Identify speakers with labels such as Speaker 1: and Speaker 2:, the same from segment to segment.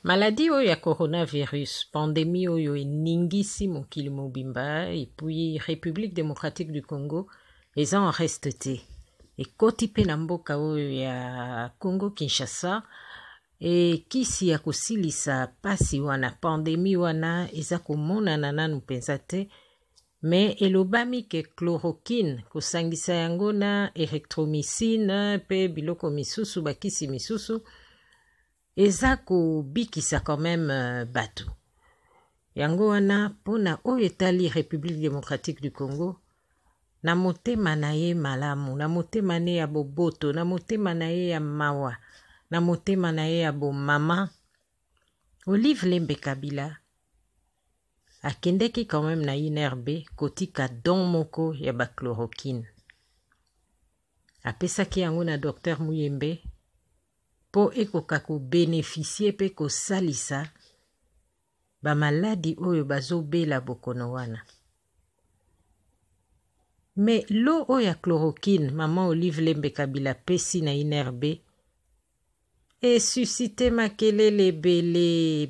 Speaker 1: Maladie oyo ya coronavirus, pandémie oyo eningisi mokili mobimba, et puis République démocratique du Congo, eza en reste te. Ekoti pe na mboka oyo ya Congo Kinshasa, e kisi ya kosilisa pasi wana, pandémie wana, eza komonana nanu penza te, me elobami ke chloroquine, kosangisa yango na erythromycine, pe biloko misusu, bakisi misusu, eza kobikisa quand même bato. Yango wana pona oyo etali République démocratique du Congo, na motema na ye malamu, na motema na ye ya boboto, na motema na ye ya mawa, na motema na ye ya bomama, Olive Lembe Kabila akendeki quand même na INRB kotika don moko ya bachloroquine. Apesaki yango na Dr Muyembe po ekoka ko bénéficier pe ko salisa ba maladi oyo bazobela bokono wana. Mais lo oyo ya chloroquine, maman Olive Lembe Kabila pesi na INRB, e suscité makelele belé,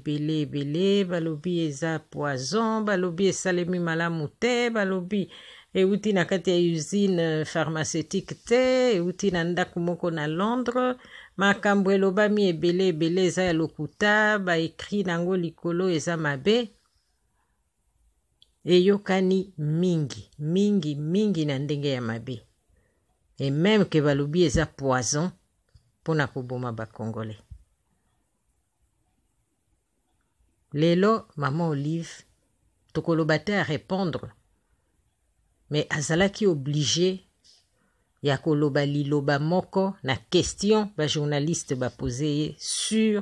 Speaker 1: balobi eza poison, balobi esalemi malamu te, balobi euti na kati ya usine pharmaceutique te, euti na ndaku moko na Londres, makambo elobami ebele eza ya lokuta, ba ekri nango likolo eza mabe, eyokani mingi na ndenge ya mabe. Et même que balobi eza poison, pona koboma ba Congolais. Lelo, maman Olive, tokoloba te à répondre, mais azalaki obligé ya koloba liloba moko na question ba journaliste ba posé sur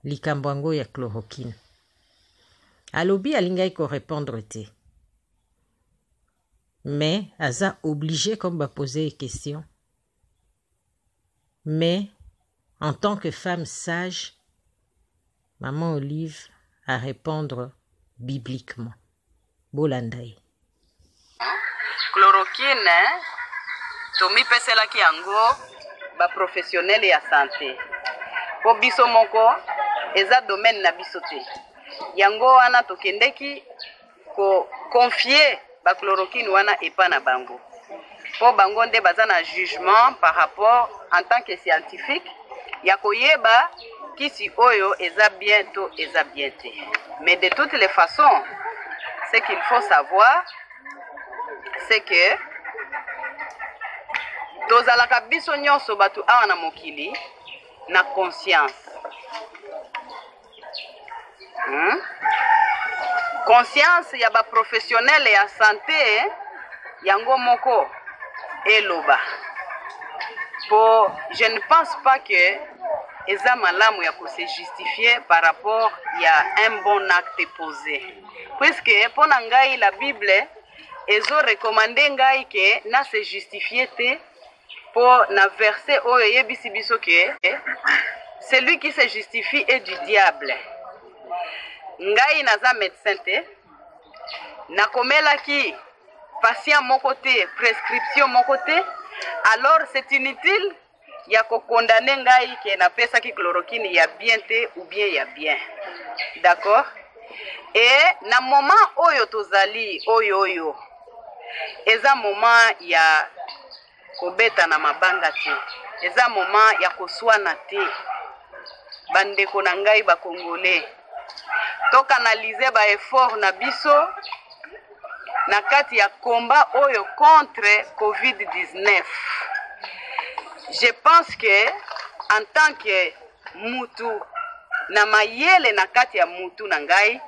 Speaker 1: likambo yango ya chloroquine. Alobi alingai ko répondre te. Mais aza obligé comme ba poser question. Mais en tant que femme sage, maman Olive à répondre bibliquement. Bolandaï.
Speaker 2: Chloroquine, tomi peselaki yango ba professionnel ya santé. Po biso moko eza domaine na biso te. Yango wana tokendeki ko confier ba chloroquine wana epa na bango. Po bango nde baza na jugement par rapport en tant que scientifique ya koyeba kisi oyo eza bien to eza bien te. Mais de toutes les façons, ce qu'il faut savoir, c'est que tozalaka biso nyonso batu awa na mokili na conscience. Conscience ya ba professionnel ya santé yango moko eloba. Je ne pense pas que eza malamu ya ko se justifier par rapport ya un bon acte posé. Puisque pona ngai la Bible ezo recommandé ngai ke na se justifier te po na verset oyo yebisi biso ke celui qui se justifie est du diable. Ngai naza médecin te, nakomelaki patient moko te, prescription moko te, alors c'est inutile ya ko condamner ngai ke na pesa ki chloroquine ya bien te ou bien ya bien. D'accord? Et na moment oyo tozali oyo eza moment ya kobeta na mabanga te, eza moment ya koswana te. Bandeko na ngai ba Congolais, to canaliser ba effort na biso na kati ya combat oyo contre COVID-19. Je pense que en tant que mutu na mayele na kati ya mutu na ngai,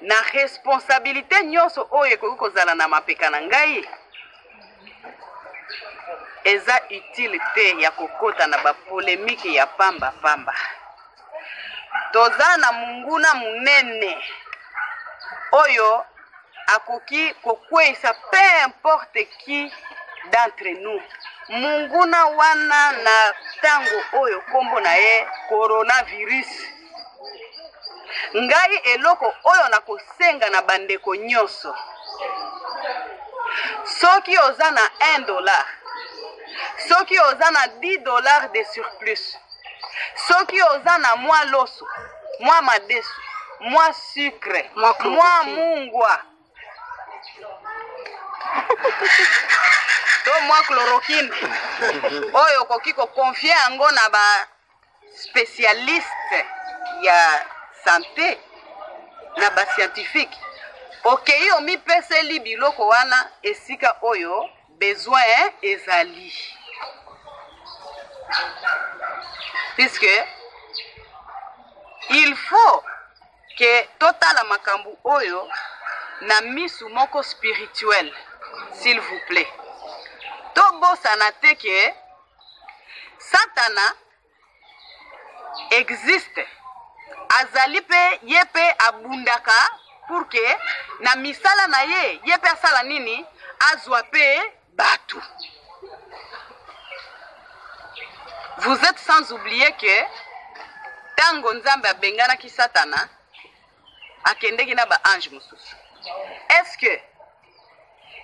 Speaker 2: na responsabilité nyonso oyo ekoki kozala na mapeka na ngai, eza utile te ya kokota na ba polémique ya pamba. Toza na munguna munene oyo akoki kokweisa peu importe qui d'entre nous. Munguna wana na tango oyo kombo na ye coronavirus. Ngai eloko oyo na kosenga na bandeko nyonso. Soki oza na $1, soki oza na $10 de surplus, soki oza na mwa loso, mwa madesu, mwa sucre, mwa mungwa, to mwa chloroquine, oyo koki ko confie yango na ba spécialiste ya santé na ba scientifique. Okei omi peseli biloko wana esika oyo besoin ezali. Puisque il faut que totala makambu oyo na misu moko spirituel, s'il vous plaît. Tobosana te ke Satana existe. Azali pe yepe abundaka pour que na misala na ye yepe asala nini azwa pe batu. Vous êtes sans oublier que tango nzambe abengana ki Satana akendeki na ba ange mususu. Est-ce que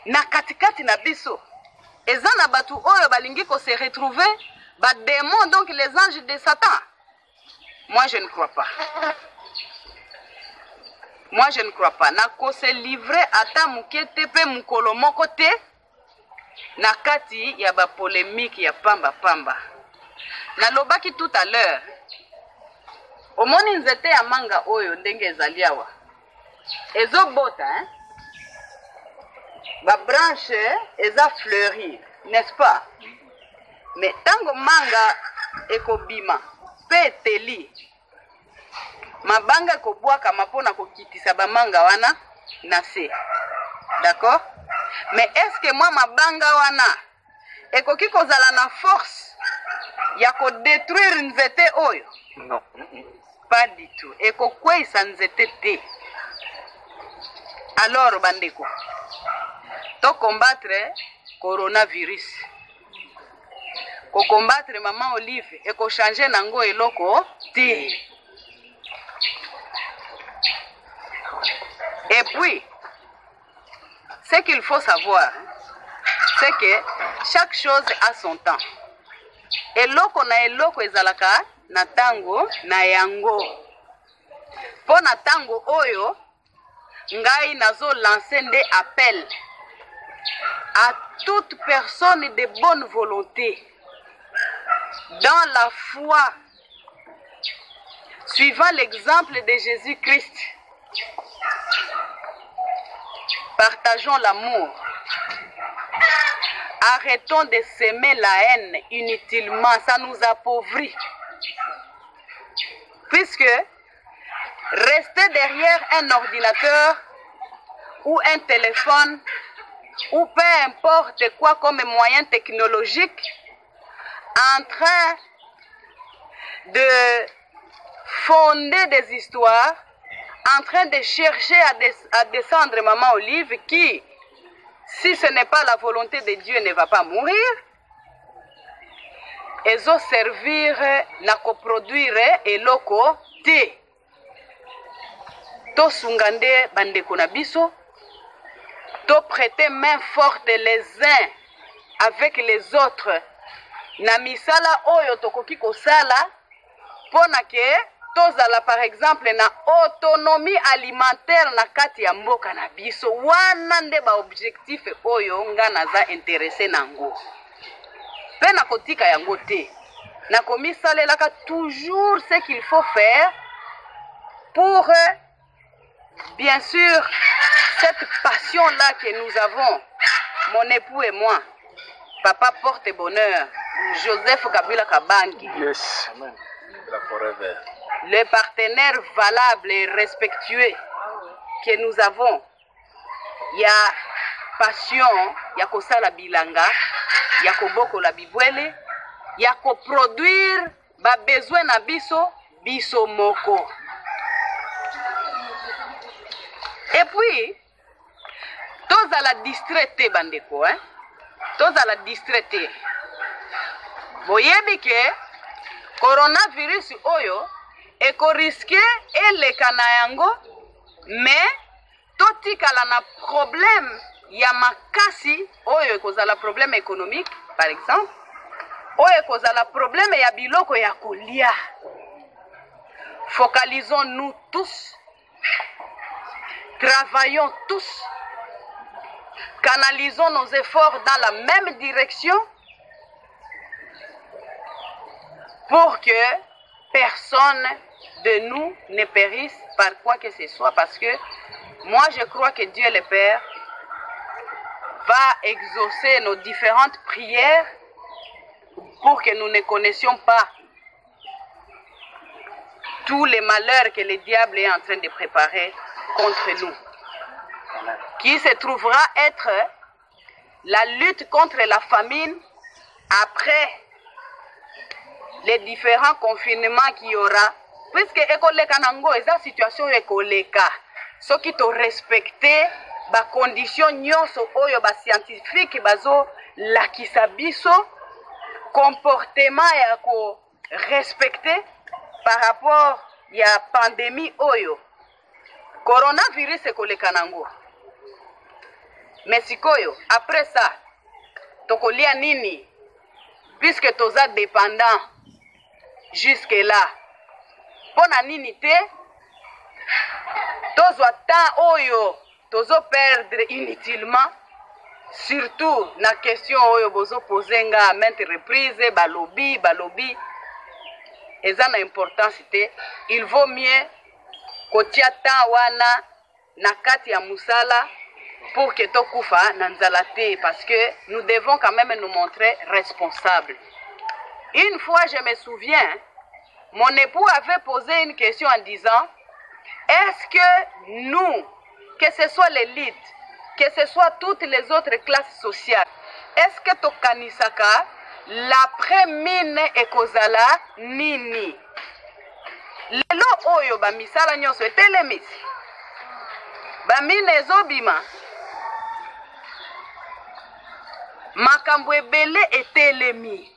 Speaker 2: na katikati na biso eza na batu oyo balingi ko se retrouver ba démons, donc les anges de Satan? Moi je ne crois pas. Moi je ne crois pas. Na ko se livrer ata mukete pe mukolo moko te na kati ya ba polémique ya pamba pamba. Na lobaki tout à l'heure, omoni nzete ya manga oyo ndenge ezali awa ezobota, hein? Ba branche eza fleurir, n'est-ce pas? Mais tango manga ekobima pe eteli, mabanga ekobwaka mapona kokitisa ba manga wana na se. D'accord? Mais est-ce que moi mabanga wana ekoki kozala na force ya ko détruire nzete oyo?
Speaker 3: Non.
Speaker 2: Pas du tout. Ekokweisa nzete te. Alors bandeko, to combattre coronavirus, ko combattre maman Olive, eko changer nango eloko te. Et puis ce qu'il faut savoir, c'est que chaque chose a son temps. Eloko na eloko ezalaka na tango na yango. Po na tango oyo ngai nazo lancer des appels à toute personne de bonne volonté dans la foi, suivant l'exemple de Jésus-Christ. Partageons l'amour. Arrêtons de s'aimer la haine inutilement, ça nous appauvrit. Puisque rester derrière un ordinateur ou un téléphone ou peu importe quoi comme moyen technologique en train de fonder des histoires, en train de chercher à descendre maman Olive qui, si ce n'est pas la volonté de Dieu, ne va pas mourir. Ezo servir na coproduire eloko te. To sungande bandeko na biso, to prêter main forte les uns avec les autres. Na misala oyo tokoki kosala pona ke tozala par exemple na autonomie alimentaire na kati ya mboka na biso. Wana nde ba objectif oyo nga naza intéressé nango. Pe na kotika yango te. Na komisalelaka toujours ce qu'il faut faire pour bien sûr cette passion là que nous avons, mon époux et moi. Papa porte bonheur, Joseph Kabila Kabangi.
Speaker 3: Yes, amen.
Speaker 2: Le partenaire valable et respectueux que nous avons. Il y a passion, il y a kosala bilanga, il y a koboko la bibwele, il y a koproduire ba besoin na biso moko. Et puis, tous à la distraite bandeko, hein? Tous à la distraite. Voyez que coronavirus oyo eko risque eleka na yango, mais totikala na problème ya makasi oyo ekozala problème économique par exemple, oyo ekozala problème ya biloko ya kolia. Focalisons-nous tous, travaillons tous, canalisons nos efforts dans la même direction pour que personne de nous ne périsse par quoi que ce soit, parce que moi je crois que Dieu le Père va exaucer nos différentes prières pour que nous ne connaissions pas tous les malheurs que le diable est en train de préparer contre nous, qui se trouvera être la lutte contre la famine après les différents confinements qu'il y aura, puisque ekoleka nango eza situation ekoleka soki to respecter ba condition nyonso oyo ba scientifique bazo lakisa biso comportement ya ko respecter par rapport ya pandémie oyo coronavirus ekoleka nango. Mais sikoyo après ça tokolia nini puisque toza dépendant jusque là pona nini te tozwa temps oyo tozo perdre inutilement, surtout na question oyo bozo poser nga à maintes reprises balobi eza na importance te. Il vaut mieux kotia temps wana na kati ya musala pour que tokufa na nzala te, parce que nous devons quand même nous montrer responsables. Une fois je me souviens, mon époux avait posé une question en disant: est-ce que nous, que ce soit l'élite, que ce soit toutes les autres classes sociales, est-ce que tokanisaka l'après-mine ekozala nini? Lelo oyo ba misala nyonso etelemisi, ba mine ezobima, makambo ebele etelemi.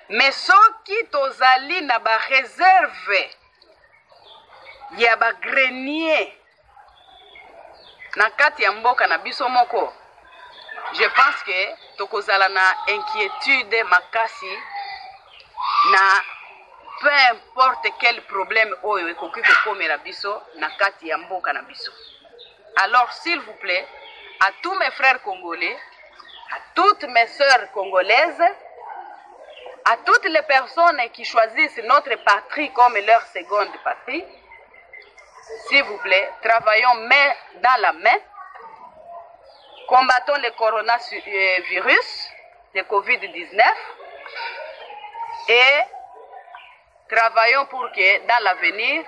Speaker 2: Mais soki tozali na ba réserve ya ba grenier na kati ya mboka na biso moko, je pense que tokozala na inquiétude makasi na peu importe quel problème oyo ekoki kokomela biso na kati ya mboka na biso. Alors s'il vous plaît, à tous mes frères congolais, à toutes mes sœurs congolaises, à toutes les personnes qui choisissent notre patrie comme leur seconde patrie, s'il vous plaît, travaillons main dans la main, combattons le coronavirus, le Covid-19, et travaillons pour que dans l'avenir,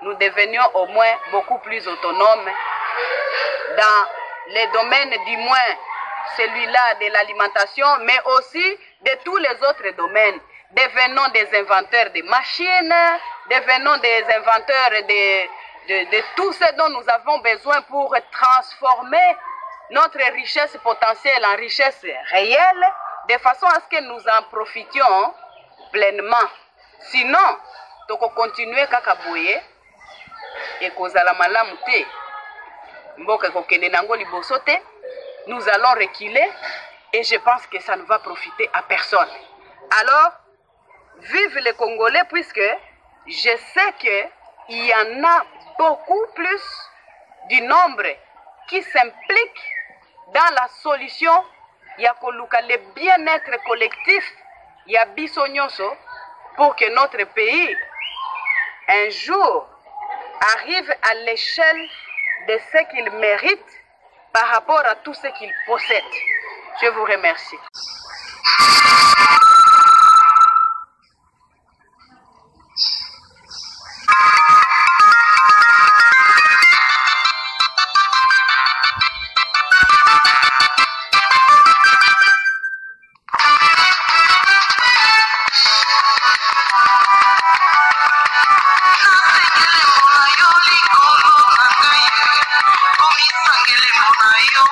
Speaker 2: nous devenions au moins beaucoup plus autonomes dans les domaines, du moins celui-là de l'alimentation, mais aussi de tous les autres domaines. Devenons des inventeurs de machines, devenons des inventeurs de tout ce dont nous avons besoin pour transformer notre richesse potentielle en richesse réelle, de façon à ce que nous en profitions pleinement. Sinon, toko continuer kaka boye et kozala malamu te, mboka kokende nango liboso te, nous allons reculer et je pense que ça ne va profiter à personne. Alors, vive les Congolais, puisque je sais qu'il y en a beaucoup plus du nombre qui s'impliquent dans la solution. Yakoluka, le bien-être collectif, ya biso nyonso, pour que notre pays, un jour, arrive à l'échelle de ce qu'il mérite par rapport à tout ce qu'il possède. Je vous remercie.
Speaker 3: Yo,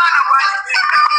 Speaker 3: bana bwana